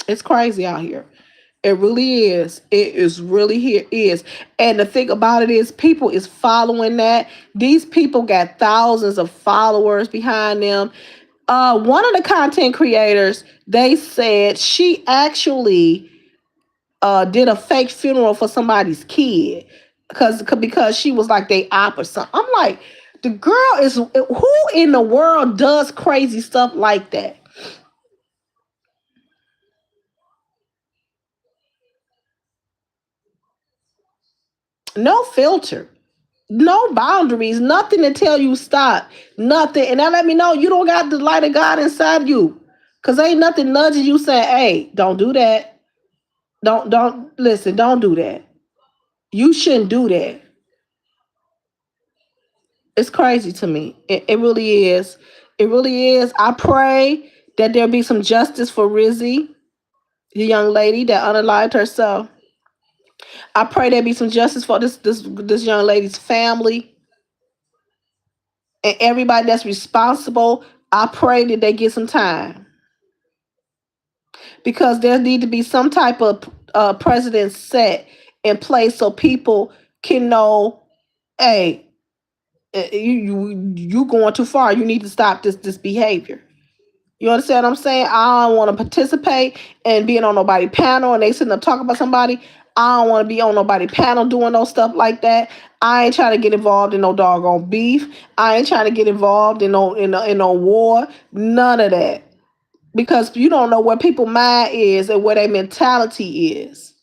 It's crazy out here. It really is. It is really here is. And the thing about it is people is following that. These people got thousands of followers behind them. One of the content creators, they said she actually did a fake funeral for somebody's kid because she was like they op or something. I'm like, the girl is who in the world does crazy stuff like that? No filter. No boundaries, nothing to tell you stop, nothing. And that let me know you don't got the light of God inside you. Cause ain't nothing nudging you saying, hey, don't do that. Don't listen, don't do that. You shouldn't do that. It's crazy to me. It really is. It really is. I pray that there be some justice for Rizzi, the young lady that unalived herself. I pray there be some justice for this young lady's family and everybody that's responsible. I pray that they get some time because there need to be some type of precedent set in place so people can know, hey, you going too far. You need to stop this behavior. You understand what I'm saying? I don't want to participate in being on nobody panel and they sitting up talking about somebody. I don't want to be on nobody panel doing no stuff like that. I ain't trying to get involved in no doggone beef. I ain't trying to get involved in no war. None of that. because you don't know where people mind is and where their mentality is.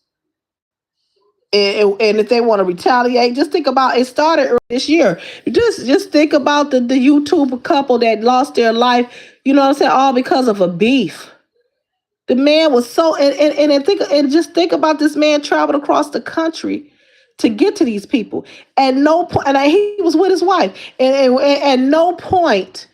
And if they want to retaliate, just think about it started early this year. Just think about the YouTube couple that lost their life, you know what I'm saying, all because of a beef. The man was so and just think about this man traveled across the country to get to these people. At no point, and he was with his wife, and at no point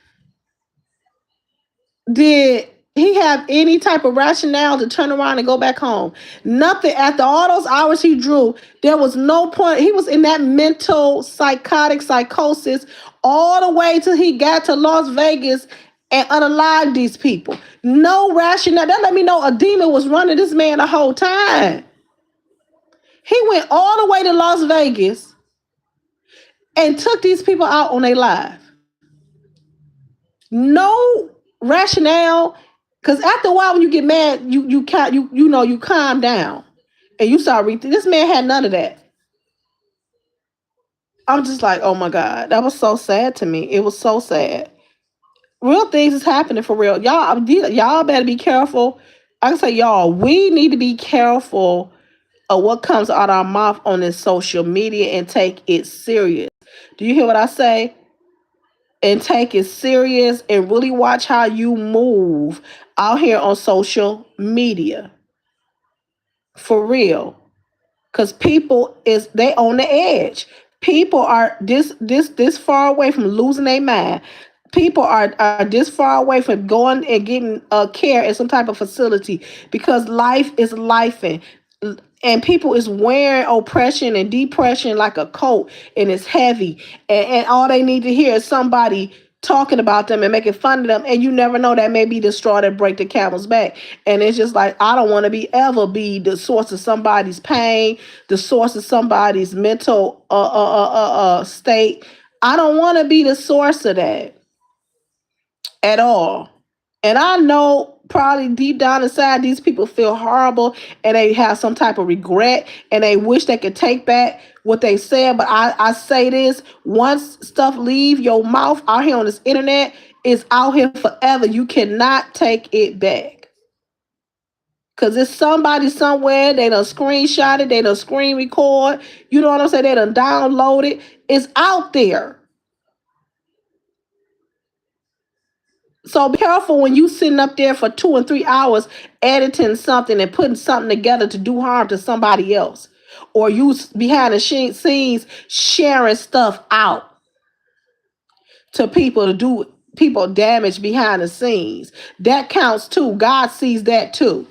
did he have any type of rationale to turn around and go back home. Nothing. After all those hours he drew, there was no point. He was in that mental psychotic psychosis all the way till he got to Las Vegas and unalived these people. No rationale. That let me know a demon was running this man the whole time. He went all the way to Las Vegas and took these people out on their live. No rationale. Because after a while, when you get mad, you calm down and you start reading. This man had none of that. I'm just like, oh my God, that was so sad to me. It was so sad. Real things is happening for real. Y'all better be careful. I can say, y'all, we need to be careful of what comes out our mouth on this social media and take it serious. Do you hear what I say? And take it serious and really watch how you move out here on social media. For real. Because people is they on the edge. People are this far away from losing their mind. People are this far away from going and getting care in some type of facility because life is life and people is wearing oppression and depression like a coat, and it's heavy, and all they need to hear is somebody talking about them and making fun of them, and you never know, that may be the straw that break the camel's back. And it's just like, I don't want to be the source of somebody's pain, the source of somebody's mental state. I don't want to be the source of that at all. And I know probably deep down inside, these people feel horrible and they have some type of regret and they wish they could take back what they said. But I say this, once stuff leave your mouth out here on this internet, it's out here forever. You cannot take it back. Because it's somebody somewhere, they done screenshot it, they done screen record, you know what I'm saying, they done download it. It's out there. So be careful when you sitting up there for 2 and 3 hours editing something and putting something together to do harm to somebody else. Or you behind the scenes sharing stuff out to people to do people damage behind the scenes. That counts too. God sees that too.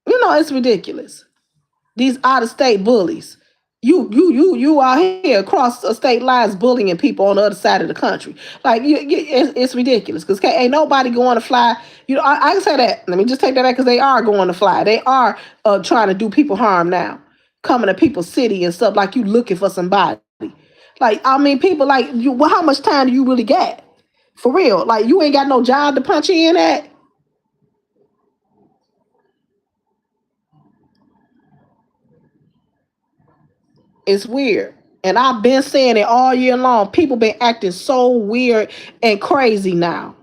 You know, it's ridiculous. These out of state bullies. You out here across the state lines bullying people on the other side of the country. Like it's ridiculous because ain't nobody going to fly. You know, I can say that. Let me just take that back because they are going to fly. They are trying to do people harm now, coming to people's city and stuff like you looking for somebody. Like I mean, people like you. Well, how much time do you really get? For real, like you ain't got no job to punch in at. It's weird. And I've been saying it all year long. People been acting so weird and crazy now.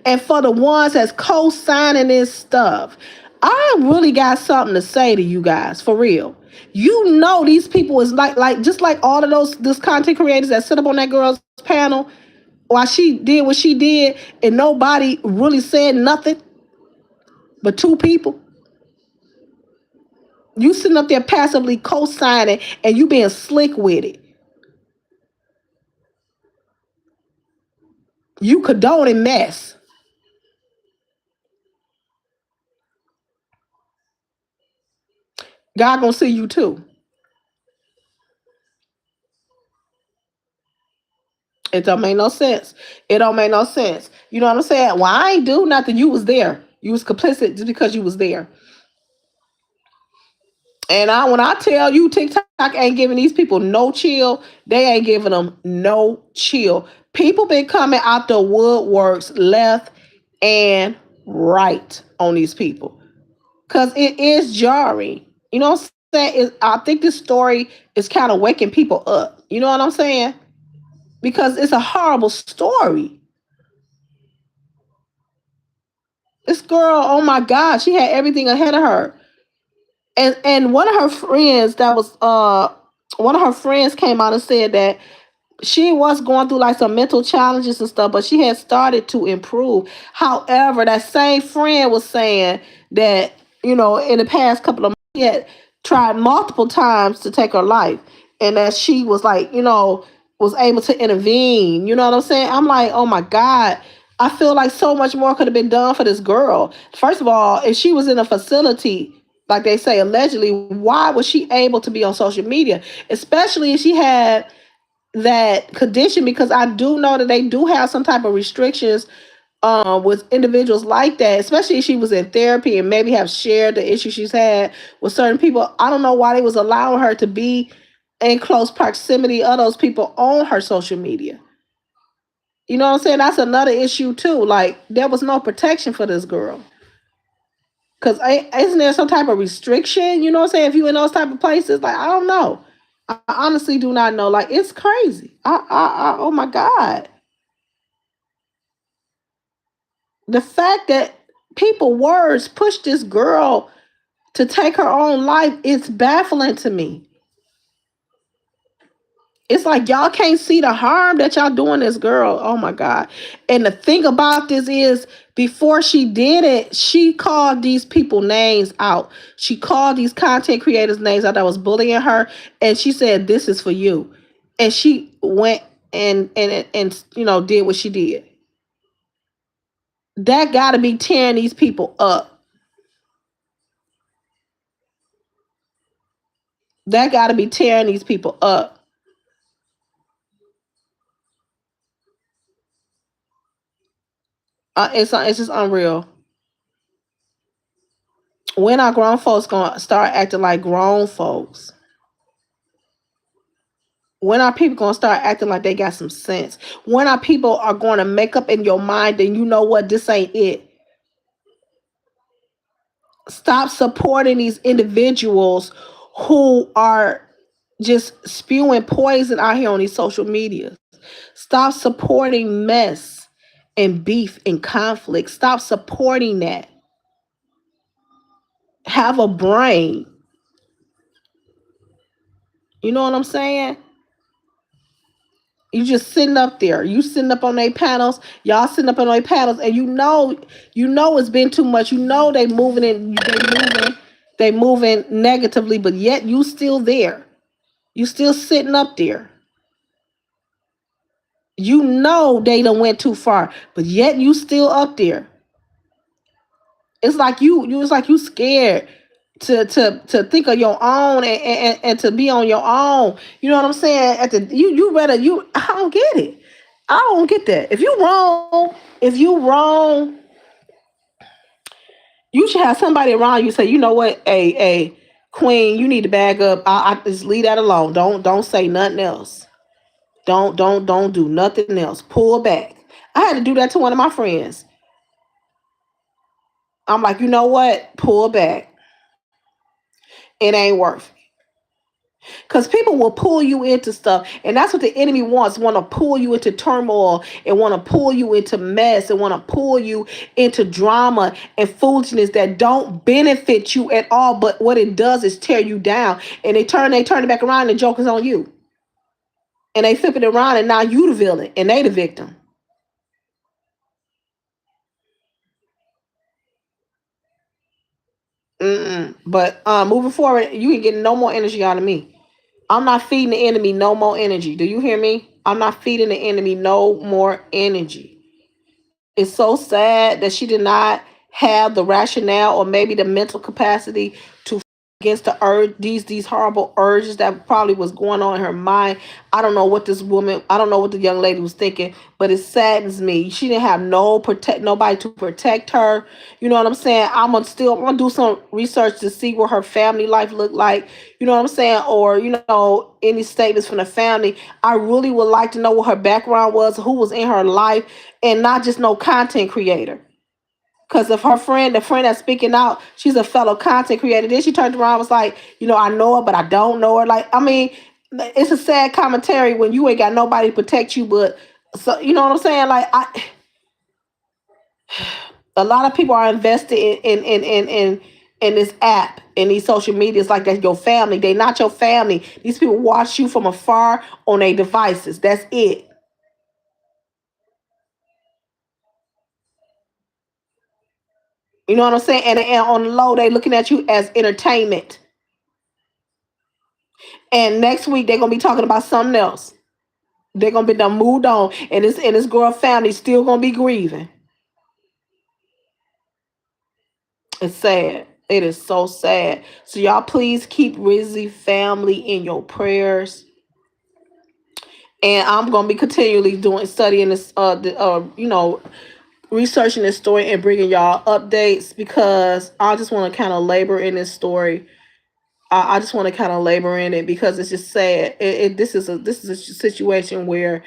And for the ones that's co-signing this stuff, I really got something to say to you guys, for real. You know these people is like just like all of those content creators that sit up on that girl's panel while she did what she did and nobody really said nothing but two people. You sitting up there passively co-signing and you being slick with it. You condoning mess. God gonna see you too. It don't make no sense. It don't make no sense. You know what I'm saying? Well, I ain't do nothing. You was there. You was complicit just because you was there. And when I tell you TikTok ain't giving these people no chill, they ain't giving them no chill. People been coming out the woodworks left and right on these people. Cause it is jarring. You know what I'm saying? I think this story is kind of waking people up. You know what I'm saying? because it's a horrible story. This girl, oh my God, she had everything ahead of her. And one of her friends that was one of her friends came out and said that she was going through like some mental challenges and stuff, but she had started to improve. However, that same friend was saying that, in the past couple of months, she had tried multiple times to take her life, and that she was like, was able to intervene. You know what I'm saying? I'm like, oh my God. I feel like so much more could have been done for this girl. First of all, if she was in a facility, like they say, allegedly, why was she able to be on social media? Especially if she had that condition, because I do know that they do have some type of restrictions with individuals like that, especially if she was in therapy and maybe have shared the issues she's had with certain people. I don't know why they was allowing her to be in close proximity of those people on her social media. You know what I'm saying? That's another issue too. Like, there was no protection for this girl. Cause isn't there some type of restriction? You know what I'm saying? If you in those type of places, like, I don't know. I honestly do not know. Like, it's crazy. Oh my God. The fact that people words pushed this girl to take her own life, it's baffling to me. It's like y'all can't see the harm that y'all doing this girl. Oh my God. And the thing about this is, before she did it, she called these people names out. She called these content creators names out that was bullying her. And she said, this is for you. And she went and did what she did. That gotta be tearing these people up. That gotta be tearing these people up. It's just unreal. When are grown folks gonna start acting like grown folks? When are people gonna start acting like they got some sense? When are people are going to make up in your mind and you know what, this ain't it? Stop supporting these individuals who are just spewing poison out here on these social media. Stop supporting mess and beef and conflict. Stop supporting that. Have a brain. You know what I'm saying? You just sitting up there. You sitting up on their panels. Y'all sitting up on their panels, and you know it's been too much. You know they moving negatively, but yet you still there. You still sitting up there. You know they done went too far, but yet you still up there. It's like you scared to think of your own and to be on your own. You know what I'm saying? You rather you I don't get it. I don't get that. If you wrong, you should have somebody around you say, you know what, hey, Queen, you need to bag up. I just leave that alone. Don't say nothing else. Don't do nothing else. Pull back. I had to do that to one of my friends. I'm like, you know what? Pull back. It ain't worth it. Because people will pull you into stuff, and that's what the enemy wants. Want to pull you into turmoil, and want to pull you into mess, and want to pull you into drama and foolishness that don't benefit you at all. But what it does is tear you down. And they turn it back around, and the joke is on you. And they flip it around, and now you the villain and they the victim. But moving forward, you can get no more energy out of me. I'm not feeding the enemy no more energy. Do you hear me? I'm not feeding the enemy no more energy. It's so sad that she did not have the rationale or maybe the mental capacity to against the urge, these horrible urges that probably was going on in her mind. I don't know what the young lady was thinking, but it saddens me. She didn't have nobody to protect her. You know what I'm saying? I'm gonna do some research to see what her family life looked like. You know what I'm saying? Or any statements from the family. I really would like to know what her background was, who was in her life, and not just no content creator. Because if the friend that's speaking out, she's a fellow content creator. Then she turned around and was like, I know her, but I don't know her. Like, I mean, it's a sad commentary when you ain't got nobody to protect you, but so you know what I'm saying? Like a lot of people are invested in this app and these social medias like that's your family. They not your family. These people watch you from afar on their devices. That's it. You know what I'm saying? And on the low, they looking at you as entertainment. And next week they're gonna be talking about something else. They're gonna be done moved on, and this girl family still gonna be grieving. It's sad. It is so sad. So y'all please keep Rizzi family in your prayers. And I'm gonna be continually doing studying this researching this story and bringing y'all updates because I just want to kind of labor in this story. I just want to kind of labor in it because it's just sad. This is a situation where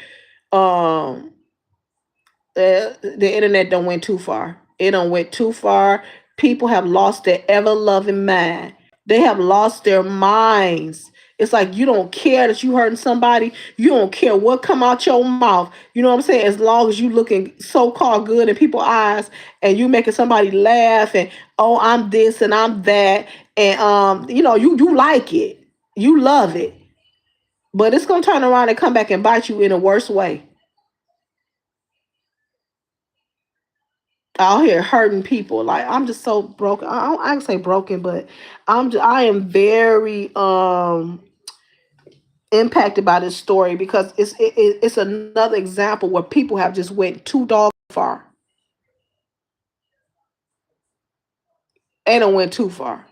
um the internet don't went too far. It don't went too far. People have lost their ever loving mind. They have lost their minds. It's like you don't care that you hurting somebody. You don't care what come out your mouth. You know what I'm saying? As long as you looking so called good in people's eyes and you making somebody laugh and oh I'm this and I'm that and you like it. You love it. But it's gonna turn around and come back and bite you in a worse way. Out here hurting people. Like I'm just so broken. I can say broken, but I am very impacted by this story because it's another example where people have just went too dog far. They don't went too far,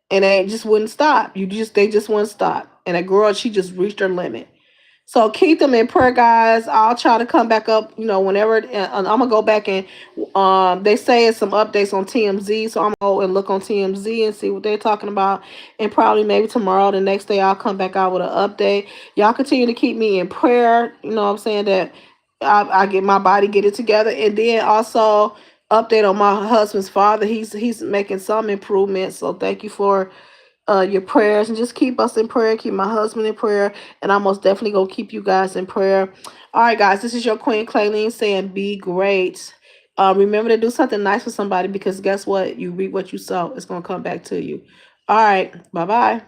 and they just wouldn't stop. They just wouldn't stop. And a girl, she just reached her limit. So keep them in prayer, guys. I'll try to come back up, whenever. I'm gonna go back and they say it's some updates on TMZ, so I'm gonna go and look on TMZ and see what they're talking about. And probably maybe tomorrow, the next day, I'll come back out with an update. Y'all continue to keep me in prayer. You know what I'm saying, that I get my body get it together, and then also update on my husband's father. He's making some improvements. So thank you for your prayers and just keep us in prayer, keep my husband in prayer, and I'm most definitely gonna keep you guys in prayer. All right, guys, this is your Queen Clayleen saying be great. Remember to do something nice for somebody because guess what? You reap what you sow. It's gonna come back to you. All right, bye bye.